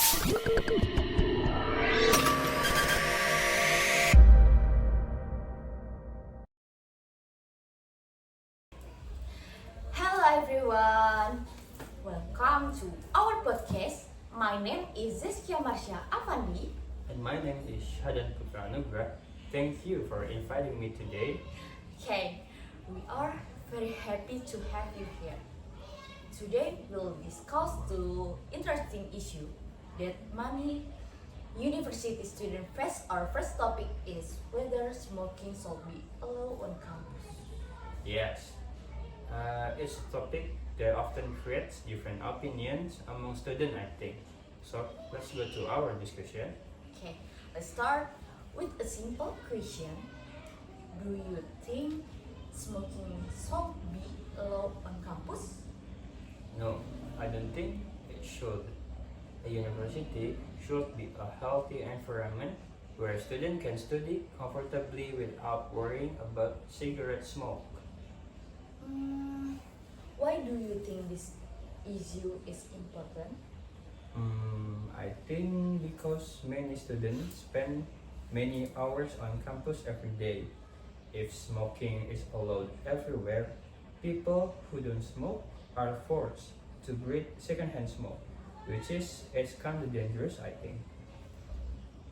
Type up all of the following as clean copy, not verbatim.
Hello everyone, welcome to our podcast. My name is Zeskia Marsha Afandi. And my name is Shadan Putranugra. Thank you for inviting me today. Okay, we are very happy to have you here. Today we'll discuss the interesting issue that many university students face. Our first topic is whether smoking should be allowed on campus. Yes, it's a topic that often creates different opinions among students, I think. So let's go to our discussion. Okay, let's start with a simple question. Do you think smoking should be allowed on campus? No, I don't think it should. A university should be a healthy environment where students can study comfortably without worrying about cigarette smoke. Why do you think this issue is important? I think because many students spend many hours on campus every day. If smoking is allowed everywhere, people who don't smoke are forced to breathe secondhand smoke, which is it's kind of dangerous, I think.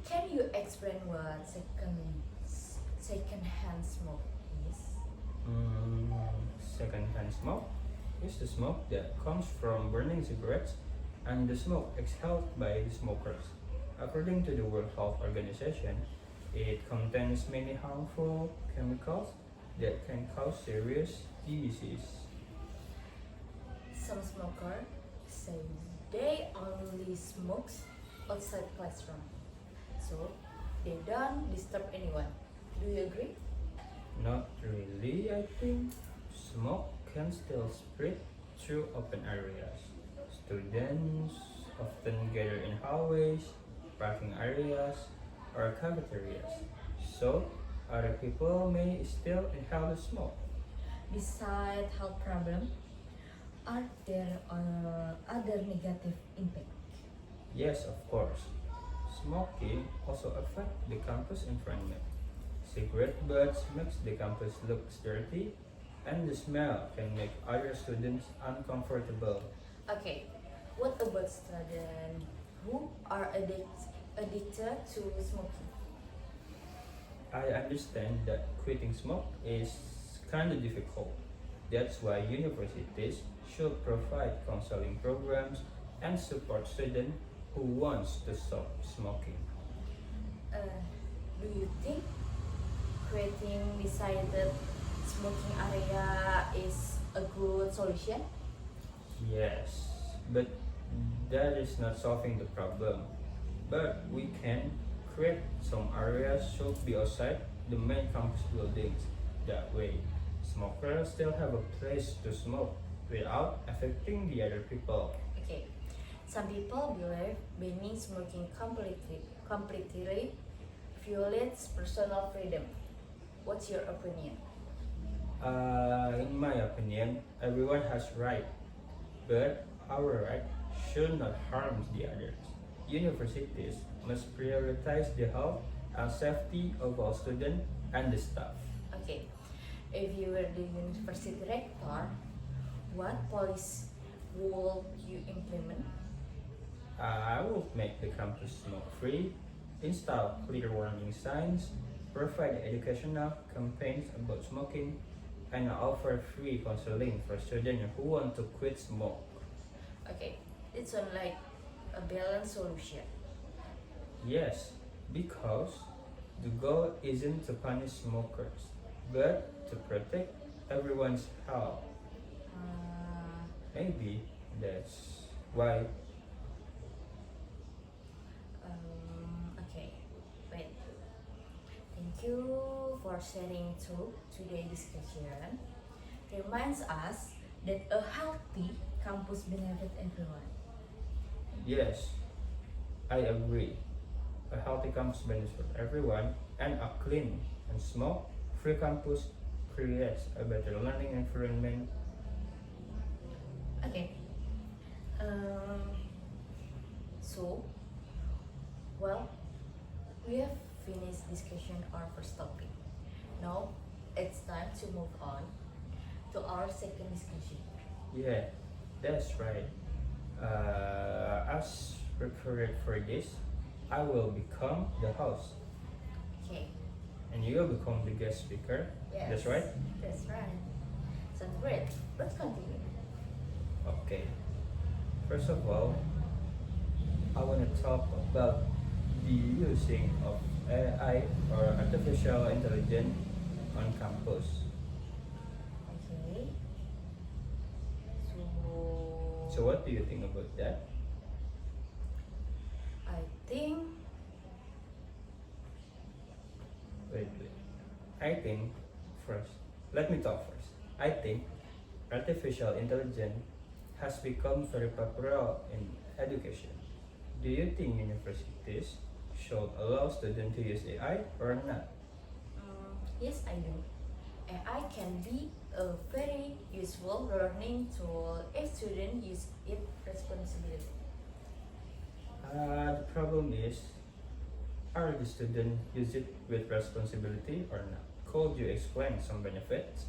Can you explain what second-hand smoke is? Secondhand smoke is the smoke that comes from burning cigarettes and the smoke exhaled by the smokers. According to the World Health Organization, it contains many harmful chemicals that can cause serious diseases. Some smokers say they only smoke outside classroom, so they don't disturb anyone. Do you agree? Not really, I think. Smoke can still spread through open areas. Students often gather in hallways, parking areas, or cafeterias, so other people may still inhale the smoke. Besides health problem, are there other negative impact? Yes, of course. Smoking also affects the campus environment. Cigarette butts makes the campus look dirty, and the smell can make other students uncomfortable. Okay, what about students who are addicted to smoking? I understand that quitting smoke is kind of difficult. That's why universities should provide counseling programs and support students who wants to stop smoking. Do you think creating decided smoking area is a good solution? Yes, but that is not solving the problem. But we can create some areas should be outside the main campus buildings. That way, smokers still have a place to smoke without affecting the other people. Okay, some people believe banning smoking completely violates personal freedom. What's your opinion? In my opinion, everyone has right, but our right should not harm the others. Universities must prioritize the health and safety of all students and the staff. Okay, if you were the university rector, what policy would you implement? I will make the campus smoke free, install clear warning signs, provide educational campaigns about smoking, and offer free counseling for students who want to quit smoke. Okay, it sounds like a balanced solution. Yes, because the goal isn't to punish smokers, but to protect everyone's health. Maybe that's why. Okay, wait. Thank you for sharing to today's discussion. Reminds us that a healthy campus benefits everyone. Yes, I agree. A healthy campus benefits everyone, and a clean and smoke-free campus creates a better learning environment. Okay. So, Well, we have finished discussion our first topic. Now it's time to move on to our second discussion. Yeah, that's right. As prepared for this, I will become the host Okay. and you will become the guest speaker. Yes. That's right? That's right. Sounds great. Let's continue. Okay. First of all, I want to talk about the using of AI or artificial intelligence on campus. Okay. So what do you think about that? I think Wait. I think first, let me talk first. I think artificial intelligence has become very popular in education. Do you think universities should allow students to use AI or not? yes, I do. AI can be a very useful learning tool if students use it responsibly. The problem is, are the students use it with responsibility or not? Could you explain some benefits?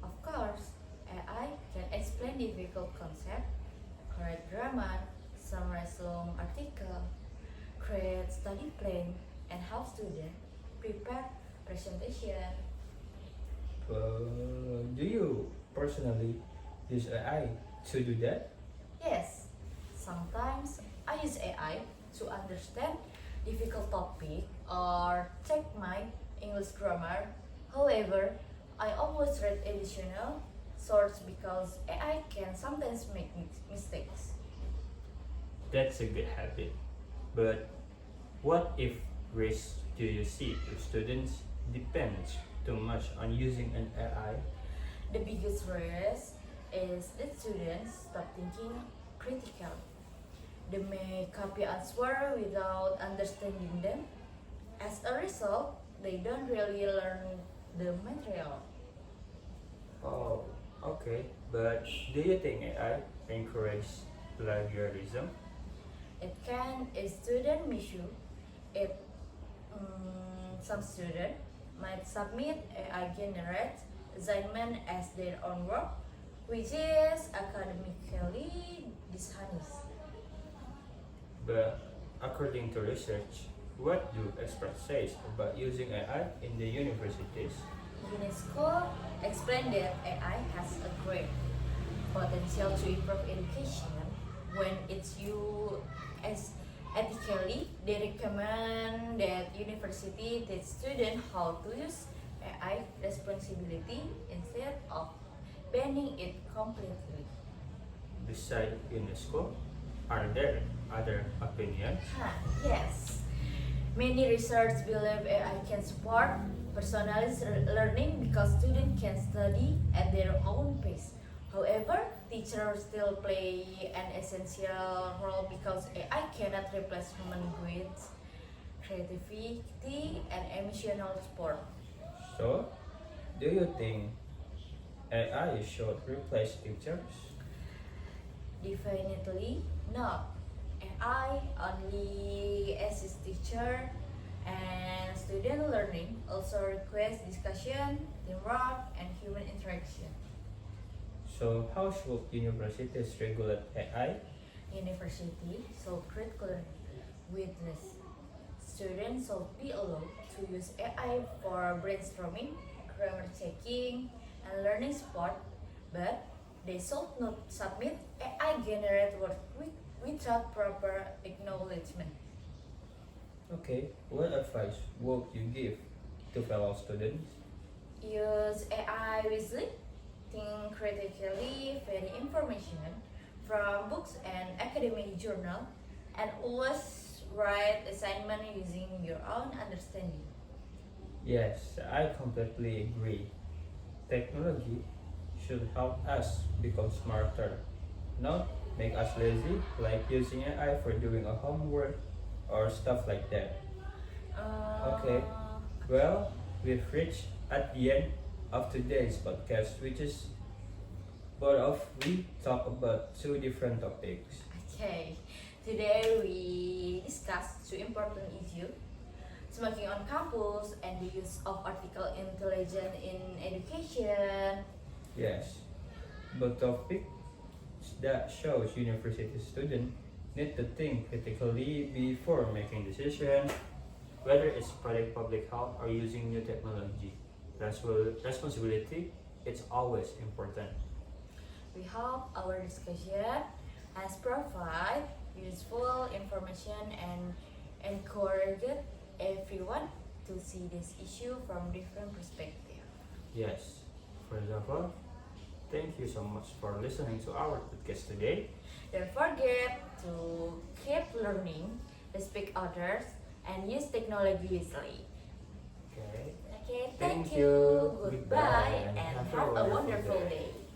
Of course, AI can explain difficult concepts, correct grammar, summarize long article, create study plan, and help students prepare presentation. Do you personally use AI to do that? Yes, sometimes I use AI to understand difficult topic or check my English grammar. However, I always read additional sources because AI can sometimes make mistakes. That's a good habit. But what if risk do you see if students depend too much on using an AI? The biggest risk is that students stop thinking critically. They may copy answers without understanding them. As a result, they don't really learn the material. Oh, okay. But do you think AI encourages plagiarism? It can a student issue if some student might submit AI generate assignment as their own work, which is academically dishonest. But according to research, what do experts say about using AI in the universities? UNESCO explained that AI has a great potential to improve education when it's used as ethically. They recommend that university teach students how to use AI responsibility instead of banning it completely. Besides UNESCO, are there other opinions? Yes, many research believe AI can support personalized learning because students can study at their own pace. However, teachers still play an essential role because AI cannot replace human grades, creativity, and emotional support. So, do you think AI should replace teachers? Definitely not. AI only assists teacher and student learning also requires discussion, teamwork, and human interaction. So, how should universities regulate AI? University should curriculum witness. Students should be allowed to use AI for brainstorming, grammar checking, and learning support, but they should not submit AI generated work without proper acknowledgement. Okay, what advice would you give to fellow students? Use AI wisely, think critically, vary information from books and academic journal, and always write assignment using your own understanding. Yes, I completely agree. Technology should help us become smarter, not make us lazy, like using AI for doing a homework or stuff like that. Okay, Uh, well, we've reached at the end of today's podcast, which is both of we talk about two different topics. okay, today we discuss discuss two important issues: smoking on campus and the use of artificial intelligence in education. Yes, both topics that shows university students need to think critically before making decisions, whether it's spreading public health or using new technology. Responsibility is always important. We hope our discussion has provided useful information and encouraged everyone to see this issue from different perspectives. Yes, first of all, thank you so much for listening to our podcast today. Don't forget to keep learning, respect others, and use technology wisely. Okay. Okay, Thank thank you. you. Goodbye, Goodbye, and and have a wonderful day.